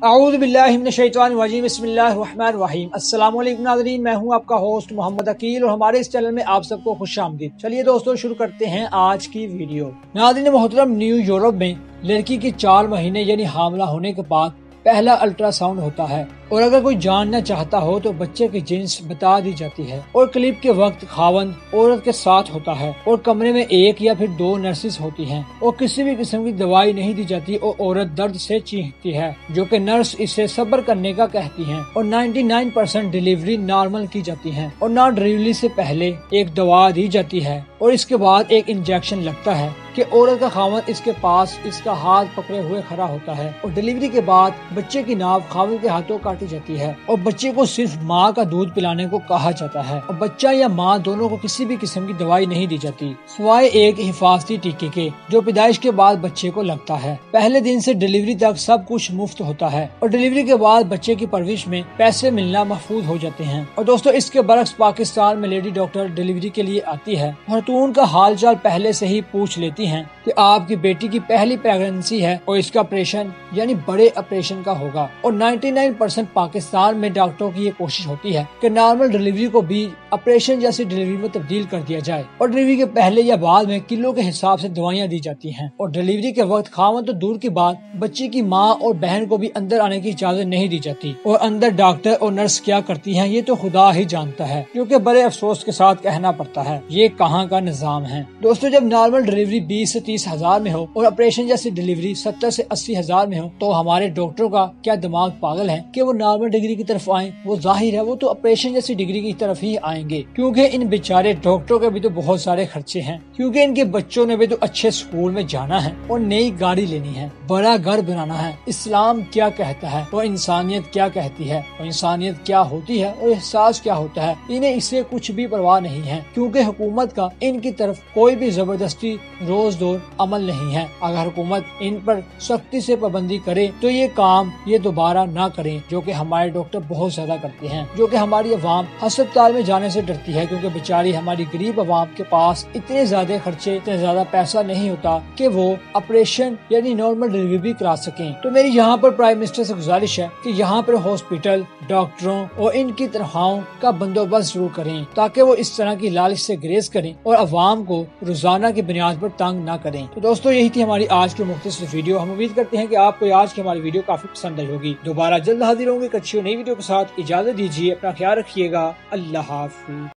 اعوذ باللہ من الشیطان الرجیم بسم اللہ الرحمن الرحیم۔ السلام علیکم ناظرین، میں ہوں آپ کا ہوسٹ محمد عقیل اور ہمارے اس چینل میں آپ سب کو خوش آمدید۔ چلیے دوستو شروع کرتے ہیں آج کی ویڈیو۔ ناظرین محترم، نیو یورپ میں لڑکی کی 4 مہینے یعنی حاملہ ہونے کے بعد پہلا الٹرا ساؤنڈ ہوتا ہے، اور اگر کوئی جاننا چاہتا ہو تو بچے کی جنس بتا دی جاتی ہے، اور کلپ کے وقت خاوند عورت کے ساتھ ہوتا ہے اور کمرے میں 1 یا پھر 2 نرسز ہوتی ہیں، اور کسی بھی قسم کی دوائی نہیں دی جاتی اور عورت درد سے چیختی ہے، جو کہ نرس اسے صبر کرنے کا کہتی ہیں، اور 99% ڈیلیوری نارمل کی جاتی ہے، اور نہ ڈیلیوری سے پہلے ایک دوا دی جاتی ہے اور اس کے بعد ایک انجیکشن لگتا ہے کہ عورت کا خاوند اس کے پاس اس کا ہاتھ پکڑے ہوئے کھڑا ہوتا ہے، اور ڈیلیوری کے بعد بچے کی ناف خاوند کے ہاتھوں کاٹی جاتی ہے، اور بچے کو صرف ماں کا دودھ پلانے کو کہا جاتا ہے، اور بچہ یا ماں دونوں کو کسی بھی قسم کی دوائی نہیں دی جاتی سوائے ایک حفاظتی ٹیکے کے جو پیدائش کے بعد بچے کو لگتا ہے۔ پہلے دن سے ڈیلیوری تک سب کچھ مفت ہوتا ہے، اور ڈیلیوری کے بعد بچے کی پرورش میں پیسے ملنا محفوظ ہو جاتے ہیں۔ اور دوستو اس کے برعکس پاکستان میں لیڈی ڈاکٹر ڈیلیوری کے لیے آتی ہے، خاتون کا حال چال پہلے سے ہی پوچھ لیتی ہیں کہ آپ کی بیٹی کی پہلی پریگننسی ہے اور اس کا آپریشن یعنی بڑے آپریشن کا ہوگا، اور 99% پاکستان میں ڈاکٹروں کی یہ کوشش ہوتی ہے کہ نارمل ڈیلیوری کو بھی آپریشن جیسی ڈیلیوری میں تبدیل کر دیا جائے، اور ڈیلیوری کے پہلے یا بعد میں کلو کے حساب سے دوائیاں دی جاتی ہیں، اور ڈیلیوری کے وقت خاوند تو دور کی بات بچی کی ماں اور بہن کو بھی اندر آنے کی اجازت نہیں دی جاتی، اور اندر ڈاکٹر اور نرس کیا کرتی ہیں یہ تو خدا ہی جانتا ہے، کیونکہ بڑے افسوس کے ساتھ کہنا پڑتا ہے یہ کہاں کا نظام ہے۔ دوستو جب نارمل ڈیلیوری 20 سے 30 ہزار میں ہو اور آپریشن جیسی ڈیلیوری 70 سے 80 ہزار میں ہو تو ہمارے ڈاکٹروں کا کیا دماغ پاگل ہے کہ وہ نارمل ڈگری کی طرف آئیں؟ وہ ظاہر ہے وہ تو آپریشن جیسی ڈگری کی طرف ہی آئیں گے، کیونکہ ان بیچارے ڈاکٹروں کے بھی تو بہت سارے خرچے ہیں، کیونکہ ان کے بچوں نے بھی تو اچھے اسکول میں جانا ہے اور نئی گاڑی لینی ہے، بڑا گھر بنانا ہے۔ اسلام کیا کہتا ہے اور انسانیت کیا کہتی ہے اور انسانیت کیا ہوتی ہے اور احساس کیا ہوتا ہے، انہیں اس سے کچھ بھی پرواہ نہیں ہے، کیونکہ حکومت کا ان کی طرف کوئی بھی زبردستی روز دور عمل نہیں ہے۔ اگر حکومت ان پر سختی سے پابندی کرے تو یہ کام یہ دوبارہ نہ کریں، جو کہ ہمارے ڈاکٹر بہت زیادہ کرتے ہیں، جو کہ ہماری عوام ہسپتال میں جانے سے ڈرتی ہے، کیونکہ بیچاری ہماری غریب عوام کے پاس اتنے زیادہ خرچے اتنے زیادہ پیسہ نہیں ہوتا کہ وہ آپریشن یعنی نارمل ڈیلیوری بھی کرا سکیں۔ تو میری یہاں پر پرائم منسٹر سے گزارش ہے کہ یہاں پر ہاسپٹل ڈاکٹروں اور ان کی تنخواہوں کا بندوبست ضرور کریں، تاکہ وہ اس طرح کی لالچ سے گریز کریں اور عوام کو روزانہ کی بنیاد پر تنگ نہ کریں۔ تو دوستو یہی تھی ہماری آج کی مختصر ویڈیو۔ ہم امید کرتے ہیں کہ آپ کو آج کی ہماری ویڈیو کافی پسند آئی ہوگی۔ دوبارہ جلد حاضر ہوں گے ایک اچھی نئی ویڈیو کے ساتھ۔ اجازت دیجیے، اپنا خیال رکھیے گا۔ اللہ حافظ۔